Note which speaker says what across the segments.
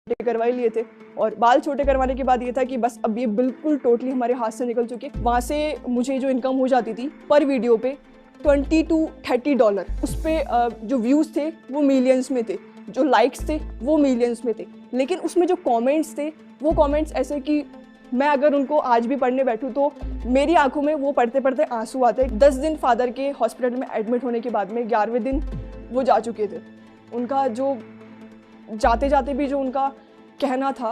Speaker 1: करवा ही लिए थे। और बाल छोटे करवाने के बाद ये था कि बस अब ये बिल्कुल टोटली हमारे हाथ से निकल चुके। वहाँ से मुझे जो इनकम हो जाती थी पर वीडियो पे $20 to $30, उस पर जो व्यूज़ थे वो मिलियंस में थे, जो लाइक्स थे वो मिलियंस में थे, लेकिन उसमें जो कमेंट्स थे वो कमेंट्स ऐसे कि मैं अगर उनको आज भी पढ़ने बैठूं तो मेरी आंखों में वो पढ़ते पढ़ते आंसू आते। 10 दिन फादर के हॉस्पिटल में एडमिट होने के बाद में 11वें दिन वो जा चुके थे। उनका जो जाते जाते भी जो उनका कहना था,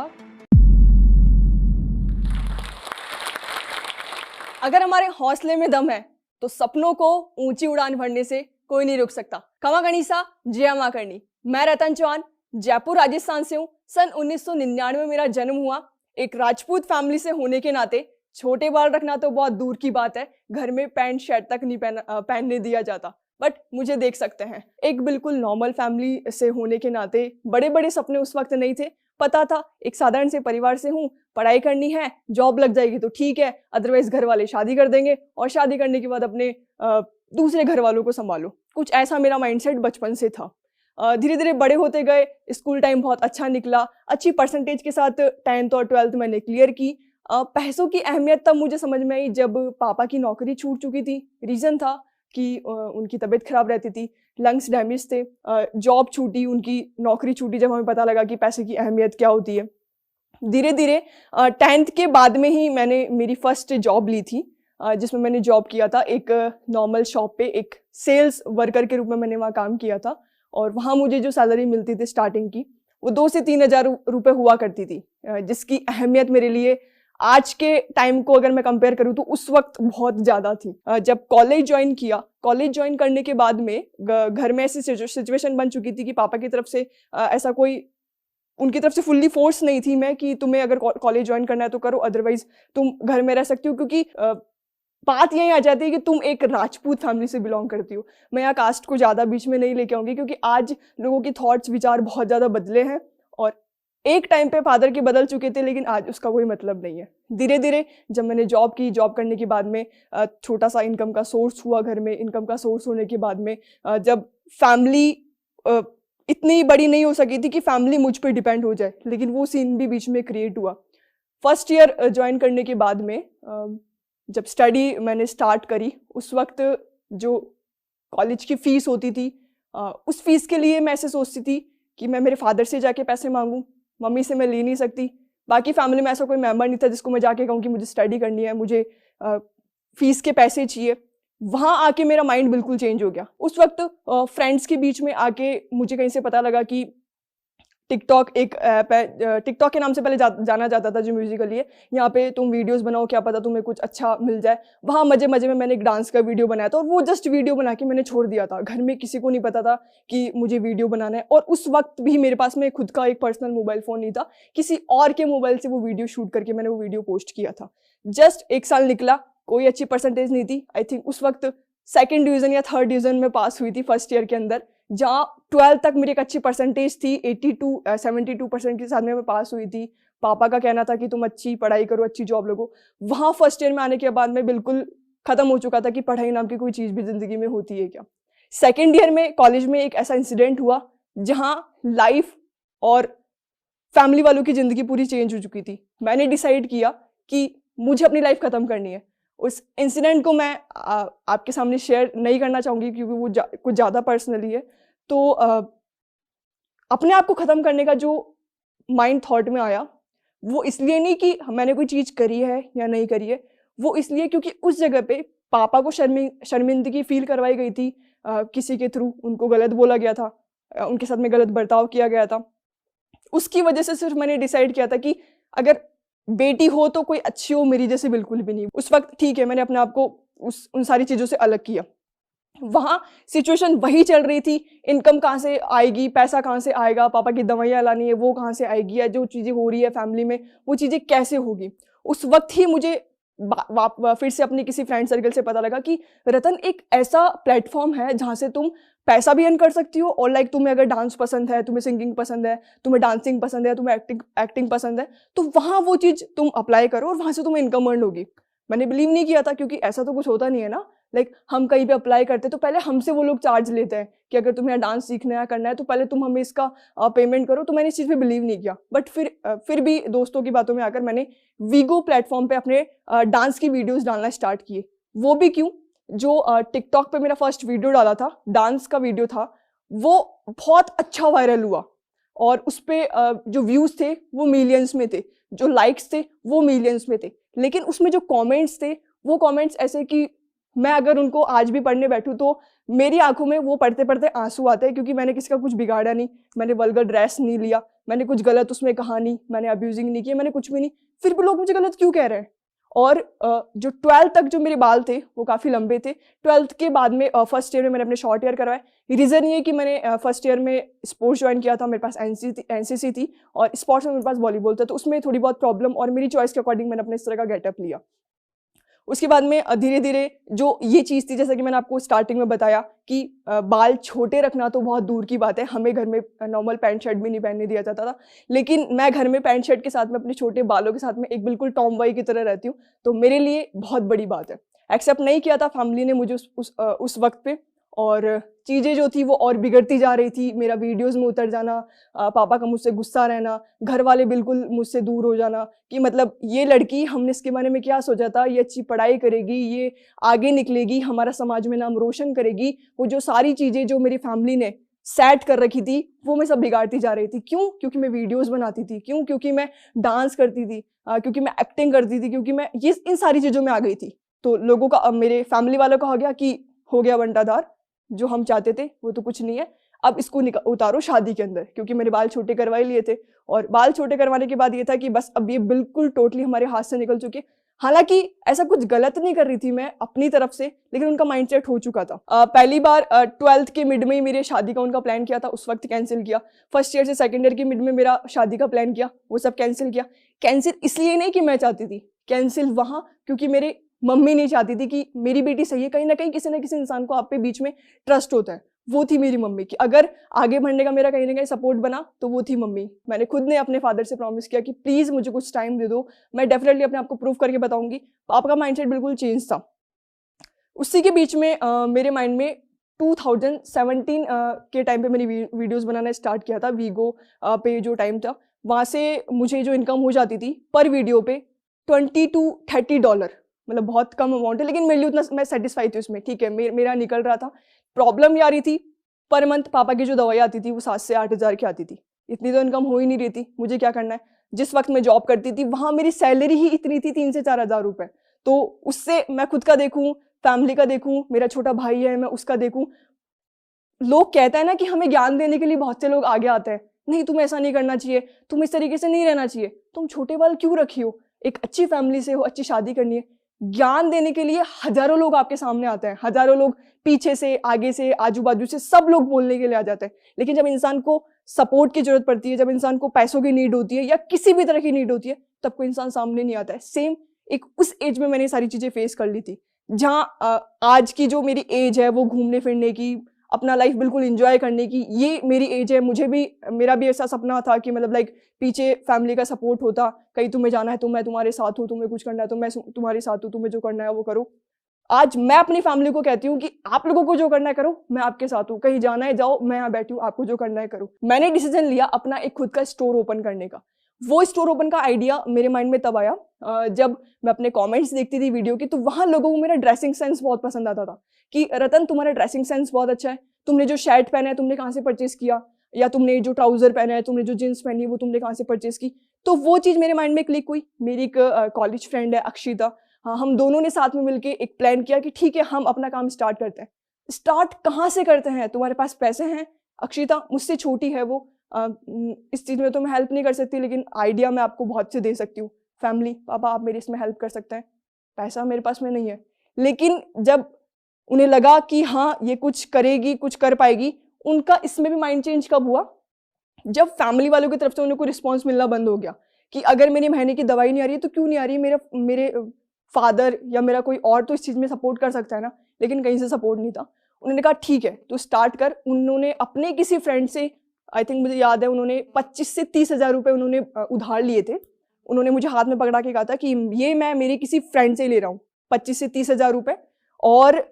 Speaker 1: अगर हमारे हौसले में दम है तो सपनों को ऊंची उड़ान भरने से कोई नहीं रोक सकता। खमा गणिसा जय मां करनी। मैं रतन चौहान जयपुर राजस्थान से हूँ। सन 1999 में मेरा जन्म हुआ। एक राजपूत फैमिली से होने के नाते छोटे बाल रखना तो बहुत दूर की बात है, घर में पैंट शर्ट तक नहीं पहनने दिया जाता, बट मुझे देख सकते हैं। एक बिल्कुल नॉर्मल फैमिली से होने के नाते बड़े बड़े सपने उस वक्त नहीं थे। पता था एक साधारण से परिवार से हूँ, पढ़ाई करनी है, जॉब लग जाएगी तो ठीक है, अदरवाइज घर वाले शादी कर देंगे और शादी करने के बाद अपने दूसरे घर वालों को संभालो। कुछ ऐसा मेरा माइंडसेट बचपन से था। धीरे धीरे बड़े होते गए, स्कूल टाइम बहुत अच्छा निकला, अच्छी परसेंटेज के साथ 10th और 12th मैंने क्लियर की। पैसों की अहमियत तब मुझे समझ में आई जब पापा की नौकरी छूट चुकी थी। रीज़न था कि उनकी तबीयत खराब रहती थी, लंग्स डैमेज थे, जॉब छूटी, उनकी नौकरी छूटी। जब हमें पता लगा कि पैसे की अहमियत क्या होती है, धीरे धीरे 10th के बाद में ही मैंने मेरी फर्स्ट जॉब ली थी, जिसमें मैंने जॉब किया था एक नॉर्मल शॉप पे, एक सेल्स वर्कर के रूप में मैंने वहाँ काम किया था। और वहाँ मुझे जो सैलरी मिलती थी स्टार्टिंग की वो 2 से 3 हज़ार रुपये हुआ करती थी, जिसकी अहमियत मेरे लिए आज के टाइम को अगर मैं कंपेयर करूँ तो उस वक्त बहुत ज़्यादा थी। जब कॉलेज ज्वाइन किया, कॉलेज ज्वाइन करने के बाद में घर में ऐसी सिचुएशन बन चुकी थी कि पापा की तरफ से ऐसा कोई उनकी तरफ से फुल्ली फोर्स नहीं थी मैं कि तुम्हें अगर कॉलेज ज्वाइन करना है तो करो, अदरवाइज तुम घर में रह सकती हो। क्योंकि बात यही आ जाती है कि तुम एक राजपूत फैमिली से बिलोंग करती हो। मैं यहाँ कास्ट को ज़्यादा बीच में नहीं लेके आऊँगी क्योंकि आज लोगों की थॉट्स विचार बहुत ज़्यादा बदले हैं और एक टाइम पे फादर के बदल चुके थे, लेकिन आज उसका कोई मतलब नहीं है। धीरे धीरे जब मैंने जॉब की, जॉब करने के बाद में छोटा सा इनकम का सोर्स हुआ घर में। इनकम का सोर्स होने के बाद में जब फैमिली इतनी बड़ी नहीं हो सकी थी कि फैमिली मुझ पर डिपेंड हो जाए, लेकिन वो सीन भी बीच में क्रिएट हुआ। फर्स्ट ईयर ज्वाइन करने के बाद में जब स्टडी मैंने स्टार्ट करी, उस वक्त जो कॉलेज की फ़ीस होती थी, उस फीस के लिए मैं ऐसे सोचती थी कि मैं मेरे फादर से जाके पैसे मांगूं, मम्मी से मैं ले नहीं सकती। बाकी फैमिली में ऐसा कोई मेंबर नहीं था जिसको मैं जाके कहूँ कि मुझे स्टडी करनी है, मुझे फ़ीस के पैसे चाहिए। वहाँ आके मेरा माइंड बिल्कुल चेंज हो गया। उस वक्त फ्रेंड्स के बीच में आके मुझे कहीं से पता लगा कि टिकटॉक एक ऐप है, टिकटॉक के नाम से पहले जाना जाता था, जो म्यूजिकली है। यहाँ पे तुम वीडियोस बनाओ, क्या पता तुम्हें कुछ अच्छा मिल जाए। वहाँ मजे मजे में मैंने एक डांस का वीडियो बनाया था और वो जस्ट वीडियो बना के मैंने छोड़ दिया था। घर में किसी को नहीं पता था कि मुझे वीडियो बनाना है, और उस वक्त भी मेरे पास में खुद का एक पर्सनल मोबाइल फ़ोन नहीं था। किसी और के मोबाइल से वो वीडियो शूट करके मैंने वो वीडियो पोस्ट किया था। जस्ट 1 साल निकला, कोई अच्छी परसेंटेज नहीं थी। आई थिंक उस वक्त 2nd डिवीज़न या 3rd डिवीज़न में पास हुई थी फर्स्ट ईयर के अंदर। जहाँ 12th तक मेरी एक अच्छी परसेंटेज थी, 72% के साथ में मैं पास हुई थी। पापा का कहना था कि तुम अच्छी पढ़ाई करो, अच्छी जॉब लगो। वहाँ फर्स्ट ईयर में आने के बाद में बिल्कुल ख़त्म हो चुका था कि पढ़ाई नाम की कोई चीज़ भी ज़िंदगी में होती है क्या। 2nd ईयर में कॉलेज में एक ऐसा इंसिडेंट हुआ जहाँ लाइफ और फैमिली वालों की ज़िंदगी पूरी चेंज हो चुकी थी। मैंने डिसाइड किया कि मुझे अपनी लाइफ ख़त्म करनी है। उस इंसिडेंट को मैं आपके सामने शेयर नहीं करना चाहूँगी क्योंकि वो कुछ ज़्यादा पर्सनली है। तो अपने आप को ख़त्म करने का जो माइंड थॉट में आया, वो इसलिए नहीं कि मैंने कोई चीज़ करी है या नहीं करी है, वो इसलिए क्योंकि उस जगह पे पापा को शर्मिंदगी फील करवाई गई थी। किसी के थ्रू उनको गलत बोला गया था, उनके साथ में गलत बर्ताव किया गया था। उसकी वजह से सिर्फ मैंने डिसाइड किया था कि अगर बेटी हो तो कोई अच्छी हो, मेरी जैसे बिल्कुल भी नहीं। उस वक्त ठीक है, मैंने अपने आप को उन सारी चीज़ों से अलग किया। वहाँ सिचुएशन वही चल रही थी, इनकम कहाँ से आएगी, पैसा कहाँ से आएगा, पापा की दवाइयाँ लानी है वो कहाँ से आएगी, या जो चीज़ें हो रही है फैमिली में वो चीज़ें कैसे होगी। उस वक्त ही मुझे फिर से अपने किसी फ्रेंड सर्कल से पता लगा कि रतन एक ऐसा प्लेटफॉर्म है जहाँ से तुम पैसा भी अर्न कर सकती हो, और लाइक तुम्हें अगर डांस पसंद है, तुम्हें सिंगिंग पसंद है, तुम्हें डांसिंग पसंद है, तुम्हें एक्टिंग पसंद है, तो वहाँ वो चीज़ तुम अप्लाई करो और वहाँ से तुम्हें इनकम अर्न होगी। मैंने बिलीव नहीं किया था क्योंकि ऐसा तो कुछ होता नहीं है ना। लाइक हम कहीं पे अप्लाई करते तो पहले हमसे वो लोग चार्ज लेते हैं कि अगर तुम्हें डांस सीखना है करना है तो पहले तुम हमें इसका पेमेंट करो। तो मैंने इस चीज़ पे बिलीव नहीं किया, बट फिर भी दोस्तों की बातों में आकर मैंने वीगो प्लेटफॉर्म पे अपने डांस की वीडियोस डालना स्टार्ट किए। वो भी क्यों, जो टिकटॉक पे मेरा फर्स्ट वीडियो डाला था, डांस का वीडियो था, वो बहुत अच्छा वायरल हुआ और उस पर जो व्यूज़ थे वो मिलियंस में थे, जो लाइक्स थे वो मिलियंस में थे। लेकिन उसमें जो कमेंट्स थे वो कमेंट्स ऐसे कि मैं अगर उनको आज भी पढ़ने बैठूं तो मेरी आंखों में वो पढ़ते पढ़ते आंसू आते हैं, क्योंकि मैंने किसी का कुछ बिगाड़ा नहीं, मैंने वल्गर ड्रेस नहीं लिया, मैंने कुछ गलत उसमें कहा नहीं, मैंने अब्यूजिंग नहीं किया, मैंने कुछ भी नहीं, फिर भी लोग मुझे गलत क्यों कह रहे हैं। और जो 12th तक जो मेरे बाल थे वो काफ़ी लंबे थे। 12th के बाद में फर्स्ट ईयर में मैंने अपने शॉर्ट हेयर करवाए। रीज़न ये कि मैंने फर्स्ट ईयर में स्पोर्ट्स ज्वाइन किया था, मेरे पास एनसीसी थी और स्पोर्ट्स में मेरे पास वॉलीबॉल था, तो उसमें थोड़ी बहुत प्रॉब्लम और मेरी चॉइस के अकॉर्डिंग मैंने अपने इस तरह का गेटअप लिया। उसके बाद में धीरे धीरे जो ये चीज़ थी, जैसा कि मैंने आपको स्टार्टिंग में बताया कि बाल छोटे रखना तो बहुत दूर की बात है, हमें घर में नॉर्मल पैंट शर्ट भी नहीं पहनने दिया जाता था, लेकिन मैं घर में पैंट शर्ट के साथ में अपने छोटे बालों के साथ में एक बिल्कुल टॉम बॉय की तरह रहती हूँ, तो मेरे लिए बहुत बड़ी बात है। एक्सेप्ट नहीं किया था फैमिली ने मुझे उस वक्त पे, और चीज़ें जो थी वो और बिगड़ती जा रही थी। मेरा वीडियोस में उतर जाना, पापा का मुझसे गुस्सा रहना, घर वाले बिल्कुल मुझसे दूर हो जाना कि मतलब ये लड़की, हमने इसके बारे में क्या सोचा था, ये अच्छी पढ़ाई करेगी, ये आगे निकलेगी, हमारा समाज में नाम रोशन करेगी, वो जो सारी चीज़ें जो मेरी फैमिली ने सेट कर रखी थी वो मैं सब बिगाड़ती जा रही थी। क्यों? क्योंकि मैं वीडियोस बनाती थी। क्यों? क्योंकि मैं डांस करती थी, क्योंकि मैं एक्टिंग करती थी, क्योंकि मैं ये इन सारी चीज़ों में आ गई थी। तो लोगों का, मेरे फैमिली वालों का हो गया कि हो गया बंटाधार, जो हम चाहते थे वो तो कुछ नहीं है, अब इसको उतारो शादी के अंदर, क्योंकि मेरे बाल छोटे करवा ही लिए थे। और बाल छोटे करवाने के बाद ये था कि बस अब ये बिल्कुल टोटली हमारे हाथ से निकल चुके। हालांकि ऐसा कुछ गलत नहीं कर रही थी मैं अपनी तरफ से, लेकिन उनका माइंडसेट हो चुका था। पहली बार 12th के मिड में ही मेरे शादी का उनका प्लान किया था, उस वक्त कैंसिल किया। फर्स्ट ईयर से सेकंड ईयर के मिड में मेरा शादी का प्लान किया, वो सब कैंसिल किया। कैंसिल इसलिए नहीं कि मैं चाहती थी, कैंसिल वहाँ क्योंकि मेरे मम्मी नहीं चाहती थी कि मेरी बेटी सही है। कहीं ना कहीं किसी न किसी इंसान को आप पे बीच में ट्रस्ट होता है, वो थी मेरी मम्मी की। अगर आगे बढ़ने का मेरा कहीं ना कहीं सपोर्ट बना तो वो थी मम्मी। मैंने खुद ने अपने फादर से प्रॉमिस किया कि प्लीज़ मुझे कुछ टाइम दे दो, मैं डेफिनेटली अपने आप को प्रूव करके बताऊंगी। पापा का माइंडसेट बिल्कुल चेंज था। उसी के बीच में मेरे माइंड में 2017 के टाइम पे मैंने वीडियोस बनाना स्टार्ट किया था। वीगो पे जो टाइम था, वहाँ से मुझे जो इनकम हो जाती थी पर वीडियो पे $20 to $30, मतलब बहुत कम अमाउंट है, लेकिन मेरे लिए उतना मैं सेटिस्फाई थी उसमें। ठीक है, मेरा निकल रहा था। प्रॉब्लम ये आ रही थी, पर मंथ पापा की जो दवाई आती थी वो 7 से 8 हज़ार की आती थी। इतनी तो इनकम हो ही नहीं रही थी। मुझे क्या करना है? जिस वक्त मैं जॉब करती थी वहाँ मेरी सैलरी ही इतनी थी, 3 से 4 हज़ार रुपये। तो उससे मैं खुद का देखूँ, फैमिली का देखूँ, मेरा छोटा भाई है मैं उसका देखूँ। लोग कहते हैं ना कि हमें ज्ञान देने के लिए बहुत से लोग आगे आते हैं, नहीं तुम ऐसा नहीं करना चाहिए, तुम इस तरीके से नहीं रहना चाहिए, तुम छोटे बाल क्यों रखी हो, एक अच्छी फैमिली से हो, अच्छी शादी करनी है। ज्ञान देने के लिए हजारों लोग आपके सामने आते हैं, हजारों लोग पीछे से, आगे से, आजू बाजू से, सब लोग बोलने के लिए आ जाते हैं। लेकिन जब इंसान को सपोर्ट की जरूरत पड़ती है, जब इंसान को पैसों की नीड होती है या किसी भी तरह की नीड होती है, तब कोई इंसान सामने नहीं आता है। सेम एक उस एज में मैंने सारी चीजें फेस कर ली थी, जहाँ आज की जो मेरी एज है वो घूमने फिरने की, अपना लाइफ बिल्कुल एंजॉय करने की, ये मेरी एज है। मेरा भी ऐसा सपना था कि मतलब लाइक पीछे फैमिली का सपोर्ट होता, कहीं तुम्हें जाना है तो मैं तुम्हारे साथ हूँ, तुम्हें कुछ करना है तो मैं तुम्हारे साथ हूँ, तुम्हें जो करना है वो करो। आज मैं अपनी फैमिली को कहती हूँ कि आप लोगों को जो करना है करो, मैं आपके साथ हूँ, कहीं जाना है जाओ, मैं यहाँ बैठी हूँ, आपको जो करना है करो। मैंने डिसीजन लिया अपना एक खुद का स्टोर ओपन करने का। वो स्टोर ओपन का आइडिया मेरे माइंड में तब आया जब मैं अपने कमेंट्स देखती थी वीडियो की, तो वहाँ लोगों को मेरा ड्रेसिंग सेंस बहुत पसंद आता था कि रतन तुम्हारा ड्रेसिंग सेंस बहुत अच्छा है, तुमने जो शर्ट पहना है तुमने कहाँ से परचेज किया, या तुमने जो ट्राउजर पहना है, तुमने जो जींस पहनी है वो तुमने कहाँ से परचेज की। तो वो चीज़ मेरे माइंड में क्लिक हुई। मेरी एक कॉलेज फ्रेंड है अक्षिता, हाँ, हम दोनों ने साथ में मिलकर एक प्लान किया कि ठीक है हम अपना काम स्टार्ट करते हैं। स्टार्ट कहाँ से करते हैं? तुम्हारे पास पैसे हैं? अक्षिता मुझसे छोटी है वो, इस चीज़ में तो मैं हेल्प नहीं कर सकती, लेकिन आइडिया मैं आपको बहुत से दे सकती हूँ। फैमिली, पापा आप मेरी इसमें हेल्प कर सकते हैं, पैसा मेरे पास में नहीं है। लेकिन जब उन्हें लगा कि हाँ ये कुछ करेगी, कुछ कर पाएगी, उनका इसमें भी माइंड चेंज कब हुआ? जब फैमिली वालों की तरफ से उन्हें कोई रिस्पॉन्स मिलना बंद हो गया कि अगर मेरी महीने की दवाई नहीं आ रही है तो क्यों नहीं आ रही, मेरे फादर या मेरा कोई और तो इस चीज़ में सपोर्ट कर सकता है ना। लेकिन कहीं से सपोर्ट नहीं था। उन्होंने कहा ठीक है तो स्टार्ट कर। उन्होंने अपने किसी फ्रेंड से, आई थिंक मुझे याद है, उन्होंने 25 से 30 हज़ार रुपये उन्होंने उधार लिए थे। उन्होंने मुझे हाथ में पकड़ा के कहा था कि ये मैं मेरे किसी फ्रेंड से ले रहा हूँ 25 से 30 हज़ार रुपये, और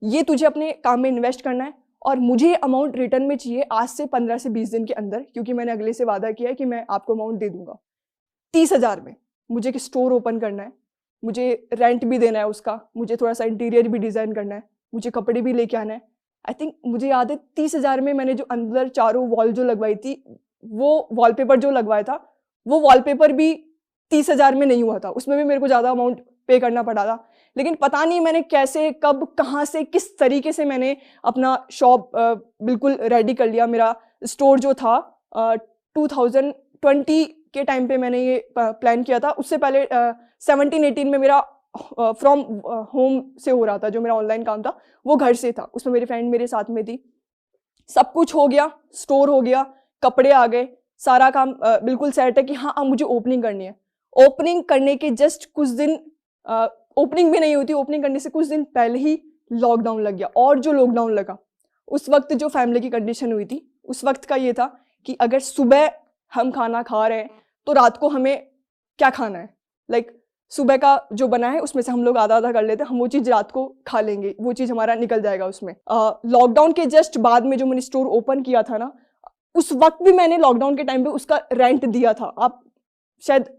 Speaker 1: ये तुझे अपने काम में इन्वेस्ट करना है और मुझे ये अमाउंट रिटर्न में चाहिए आज से 15 से 20 दिन के अंदर, क्योंकि मैंने अगले से वादा किया है कि मैं आपको अमाउंट दे दूंगा। 30,000 में मुझे एक स्टोर ओपन करना है, मुझे रेंट भी देना है उसका, मुझे थोड़ा सा इंटीरियर भी डिज़ाइन करना है, मुझे कपड़े भी लेके आना है। आई थिंक मुझे याद है 30,000 में मैंने जो अंदर चारों वॉल जो लगवाई थी, वो वॉलपेपर जो लगवाया था, वो वॉलपेपर भी 30,000 में नहीं हुआ था, उसमें भी मेरे को ज़्यादा अमाउंट पे करना पड़ा था। लेकिन पता नहीं मैंने कैसे, कब, कहाँ से, किस तरीके से मैंने अपना शॉप बिल्कुल रेडी कर लिया। मेरा स्टोर जो था 2020 के टाइम पे मैंने ये प्लान किया था। उससे पहले 17-18 में मेरा फ्रॉम होम से हो रहा था, जो मेरा ऑनलाइन काम था वो घर से था, उसमें मेरी फ्रेंड मेरे साथ में थी। सब कुछ हो गया, स्टोर हो गया, कपड़े आ गए, सारा काम बिल्कुल सेट है कि हाँ अब मुझे ओपनिंग करनी है। ओपनिंग करने के जस्ट कुछ दिन, ओपनिंग भी नहीं होती, ओपनिंग करने से कुछ दिन पहले ही लॉकडाउन लग गया। और जो लॉकडाउन लगा उस वक्त जो फैमिली की कंडीशन हुई थी, उस वक्त का ये था कि अगर सुबह हम खाना खा रहे हैं तो रात को हमें क्या खाना है, लाइक सुबह का जो बना है उसमें से हम लोग आधा आधा कर लेते हैं, हम वो चीज़ रात को खा लेंगे, वो चीज़ हमारा निकल जाएगा उसमें। लॉकडाउन के जस्ट बाद में जो मैंने स्टोर ओपन किया था ना, उस वक्त भी मैंने लॉकडाउन के टाइम पे उसका रेंट दिया था। आप शायद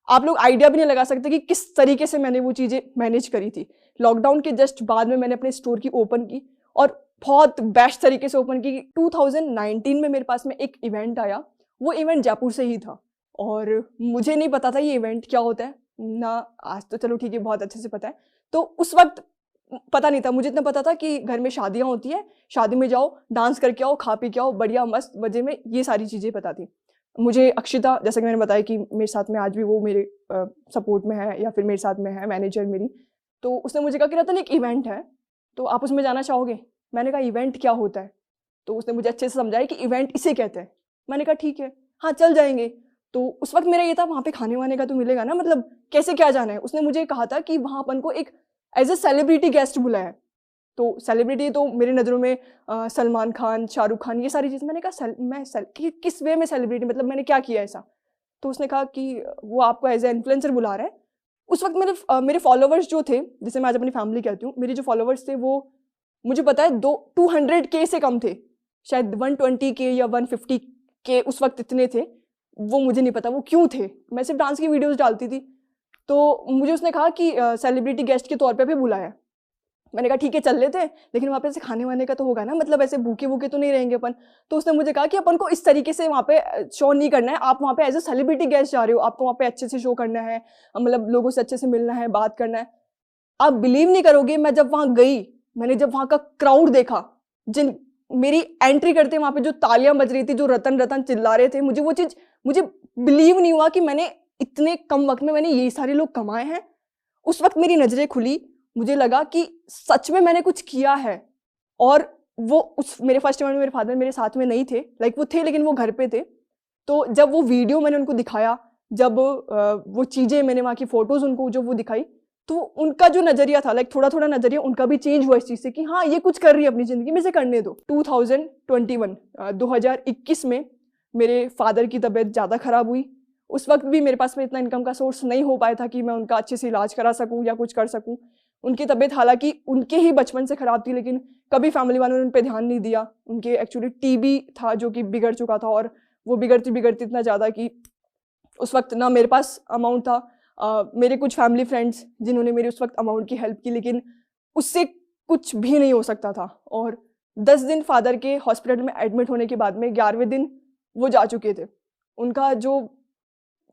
Speaker 1: आप लोग आइडिया भी नहीं लगा सकते कि किस तरीके से मैंने वो चीज़ें मैनेज करी थी। लॉकडाउन के जस्ट बाद में मैंने अपने स्टोर की ओपन की और बहुत बेस्ट तरीके से ओपन की। 2019 में मेरे पास में एक इवेंट आया, वो इवेंट जयपुर से ही था और मुझे नहीं पता था ये इवेंट क्या होता है ना। आज तो चलो ठीक है, बहुत अच्छे से पता है। तो उस वक्त पता नहीं था, मुझे इतना पता था कि घर में शादियाँ होती है, शादी में जाओ, डांस करके आओ, खा पी के आओ, बढ़िया मस्त मजे में, ये सारी चीज़ें पता थी मुझे। अक्षिता, जैसा कि मैंने बताया कि मेरे साथ में आज भी वो मेरे सपोर्ट में है या फिर मेरे साथ में है, मैनेजर मेरी। तो उसने मुझे कहा कि रतन एक इवेंट है तो आप उसमें जाना चाहोगे? मैंने कहा इवेंट क्या होता है? तो उसने मुझे अच्छे से समझाया कि इवेंट इसे कहते हैं। मैंने कहा ठीक है, हाँ चल जाएंगे। तो उस वक्त मेरा ये था वहाँ पे खाने वाने का तो मिलेगा ना, मतलब कैसे क्या जाना है। उसने मुझे कहा था कि वहाँ अपन को एक एज ए सेलिब्रिटी गेस्ट बुलाया है। तो सेलिब्रिटी तो मेरी नज़रों में सलमान खान, शाहरुख खान, ये सारी चीज़। मैंने कहा किस वे में सेलिब्रिटी, मतलब मैंने क्या किया ऐसा? तो उसने कहा कि वो आपको एज ए इन्फ्लुएंसर बुला रहा है। उस वक्त मेरे फॉलोवर्स जो थे, जिसे मैं आज अपनी फैमिली कहती हूँ, मेरे जो फॉलोवर्स थे वो मुझे पता है 200K से कम थे, शायद 120K या 150K उस वक्त इतने थे। वो मुझे नहीं पता वो क्यों थे, मैं सिर्फ डांस की वीडियोस डालती थी। तो मुझे उसने कहा कि सेलिब्रिटी गेस्ट के तौर पे भी बुलाया। मैंने कहा ठीक है चल लेते हैं, लेकिन वहाँ पे ऐसे खाने वाने का तो होगा ना, मतलब ऐसे भूखे भूखे तो नहीं रहेंगे अपन। तो उसने मुझे कहा कि अपन को इस तरीके से वहाँ पे शो नहीं करना है, आप वहाँ पे एज ए सेलिब्रिटी गेस्ट जा रहे हो, आपको वहाँ पे अच्छे से शो करना है, मतलब लोगों से अच्छे से मिलना है, बात करना है। आप बिलीव नहीं करोगे, मैं जब वहाँ गई, मैंने जब वहाँ का क्राउड देखा, जिन मेरी एंट्री करते वहाँ पे जो तालियां बज रही थी, जो रतन रतन चिल्ला रहे थे, मुझे वो चीज़, मुझे बिलीव नहीं हुआ कि मैंने इतने कम वक्त में मैंने ये सारे लोग कमाए हैं। उस वक्त मेरी नज़रें खुली, मुझे लगा कि सच में मैंने कुछ किया है। और वो उस मेरे फर्स्ट इवेंट में मेरे फादर मेरे साथ में नहीं थे, लाइक वो थे लेकिन वो घर पे थे। तो जब वो वीडियो मैंने उनको दिखाया, जब वो चीज़ें मैंने वहाँ की फ़ोटोज़ उनको जो वो दिखाई, तो उनका जो नज़रिया था, लाइक थोड़ा थोड़ा नज़रिया उनका भी चेंज हुआ इस चीज़ से कि हाँ ये कुछ कर रही है अपनी ज़िंदगी में, इसे करने दो। 2021 में मेरे फादर की तबीयत ज़्यादा ख़राब हुई। उस वक्त भी मेरे पास में इतना इनकम का सोर्स नहीं हो पाया था कि मैं उनका अच्छे से इलाज करा सकूँ या कुछ कर सकूँ। उनकी तबीयत हालांकि उनके ही बचपन से ख़राब थी, लेकिन कभी फैमिली वालों ने उन पर ध्यान नहीं दिया। उनके एक्चुअली टीबी था जो कि बिगड़ चुका था, और वो बिगड़ती बिगड़ती इतना ज़्यादा कि उस वक्त ना मेरे पास अमाउंट था। मेरे कुछ फैमिली फ्रेंड्स जिन्होंने मेरी उस वक्त अमाउंट की हेल्प की, लेकिन उससे कुछ भी नहीं हो सकता था। और 10 दिन फादर के हॉस्पिटल में एडमिट होने के बाद में 11वें दिन वो जा चुके थे। उनका जो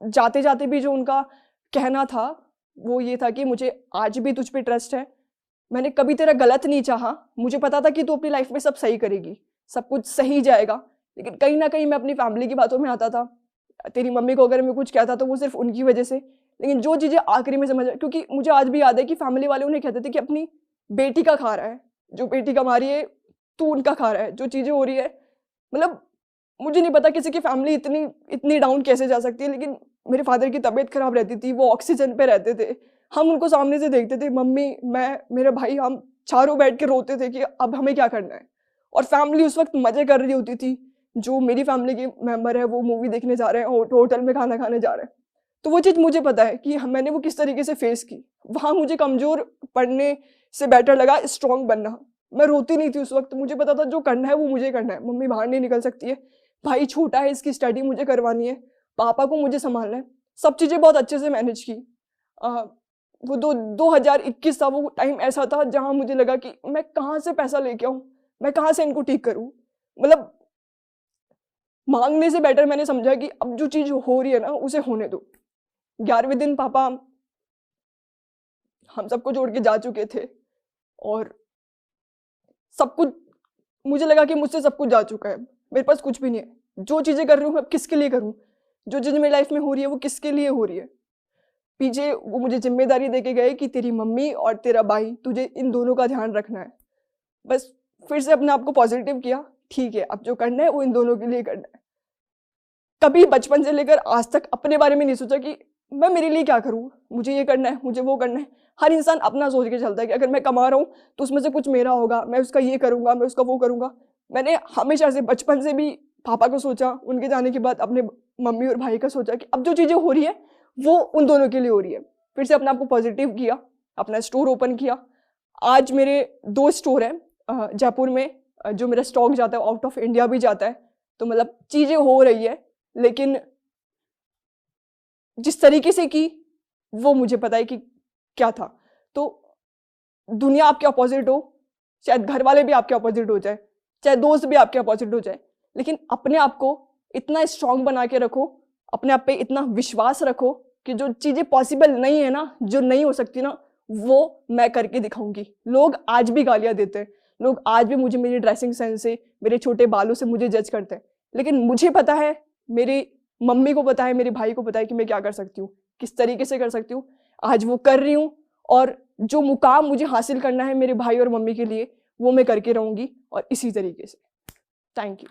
Speaker 1: जाते जाते भी जो उनका कहना था वो ये था कि मुझे आज भी तुझ पे ट्रस्ट है, मैंने कभी तेरा गलत नहीं चाहा, मुझे पता था कि तू अपनी लाइफ में सब सही करेगी, सब कुछ सही जाएगा। लेकिन कहीं ना कहीं मैं अपनी फैमिली की बातों में आता था। तेरी मम्मी को अगर मैं कुछ कहता तो वो सिर्फ उनकी वजह से, लेकिन जो चीज़ें आखिरी में समझ, क्योंकि मुझे आज भी याद है कि फैमिली वाले उन्हें कहते थे कि अपनी बेटी का खा रहा है, जो बेटी कमा रही है तू उनका खा रहा है, जो चीज़ें हो रही है, मतलब मुझे नहीं पता किसी की फैमिली इतनी डाउन कैसे जा सकती है। लेकिन मेरे फादर की तबीयत खराब रहती थी, वो ऑक्सीजन पे रहते थे, हम उनको सामने से देखते थे, मम्मी, मैं, मेरा भाई, हम चारों बैठ के रोते थे कि अब हमें क्या करना है। और फैमिली उस वक्त मज़े कर रही होती थी, जो मेरी फैमिली के मेंबर है वो मूवी देखने जा रहे हैं, होटल में खाना खाने जा रहे हैं। तो वो चीज़ मुझे पता है कि मैंने वो किस तरीके से फेस की। वहाँ मुझे कमज़ोर पड़ने से बेटर लगा स्ट्रांग बनना। मैं रोती नहीं थी उस वक्त, मुझे पता था जो करना है वो मुझे करना है। मम्मी बाहर नहीं निकल सकती है, भाई छोटा है, इसकी स्टडी मुझे करवानी है, पापा को मुझे संभालना है। सब चीज़ें बहुत अच्छे से मैनेज की। वो 2021 था, वो टाइम ऐसा था जहाँ मुझे लगा कि मैं कहाँ से पैसा लेके आऊँ, मैं कहाँ से इनको ठीक करूँ। मतलब मांगने से बेटर मैंने समझा कि अब जो चीज़ हो रही है ना उसे होने दो। 11वें दिन पापा हम सबको छोड़ के जा चुके थे और सब कुछ, मुझे लगा कि मुझसे सब कुछ जा चुका है, मेरे पास कुछ भी नहीं है। जो चीज़ें कर रही हूँ मैं अब किसके लिए करूँ, जो चीज़ें मेरी लाइफ में हो रही है वो किसके लिए हो रही है। पीछे वो मुझे जिम्मेदारी दे के गए कि तेरी मम्मी और तेरा भाई, तुझे इन दोनों का ध्यान रखना है। बस फिर से अपने आप को पॉजिटिव किया, ठीक है अब जो करना है वो इन दोनों के लिए करना है। कभी बचपन से लेकर आज तक अपने बारे में नहीं सोचा कि मैं मेरे लिए क्या करूँ, मुझे ये करना है, मुझे वो करना है। हर इंसान अपना सोच के चलता है कि अगर मैं कमा रहा हूँ तो उसमें से कुछ मेरा होगा, मैं उसका ये करूँगा, मैं उसका वो करूँगा। मैंने हमेशा से बचपन से भी पापा को सोचा, उनके जाने के बाद अपने मम्मी और भाई का सोचा कि अब जो चीज़ें हो रही है वो उन दोनों के लिए हो रही है। फिर से अपने आप को पॉजिटिव किया, अपना स्टोर ओपन किया। आज मेरे 2 स्टोर हैं जयपुर में, जो मेरा स्टॉक जाता है आउट ऑफ इंडिया भी जाता है। तो मतलब चीज़ें हो रही है, लेकिन जिस तरीके से की वो मुझे पता है कि क्या था। तो दुनिया आपके अपोजिट हो, शायद घर वाले भी आपके अपोजिट हो जाए, चाहे दोस्त भी आपके अपोजिट हो जाए, लेकिन अपने आप को इतना स्ट्रांग बना के रखो, अपने आप पे इतना विश्वास रखो कि जो चीज़ें पॉसिबल नहीं है ना, जो नहीं हो सकती ना, वो मैं करके दिखाऊंगी। लोग आज भी गालियाँ देते हैं, लोग आज भी मुझे मेरी ड्रेसिंग सेंस से, मेरे छोटे बालों से मुझे जज करते हैं, लेकिन मुझे पता है, मेरी मम्मी को पता है, मेरे भाई को पता है कि मैं क्या कर सकती हूँ, किस तरीके से कर सकती हूँ। आज वो कर रही हूँ और जो मुकाम मुझे हासिल करना है मेरे भाई और मम्मी के लिए वो मैं करके रहूँगी और इसी तरीके से। Thank you.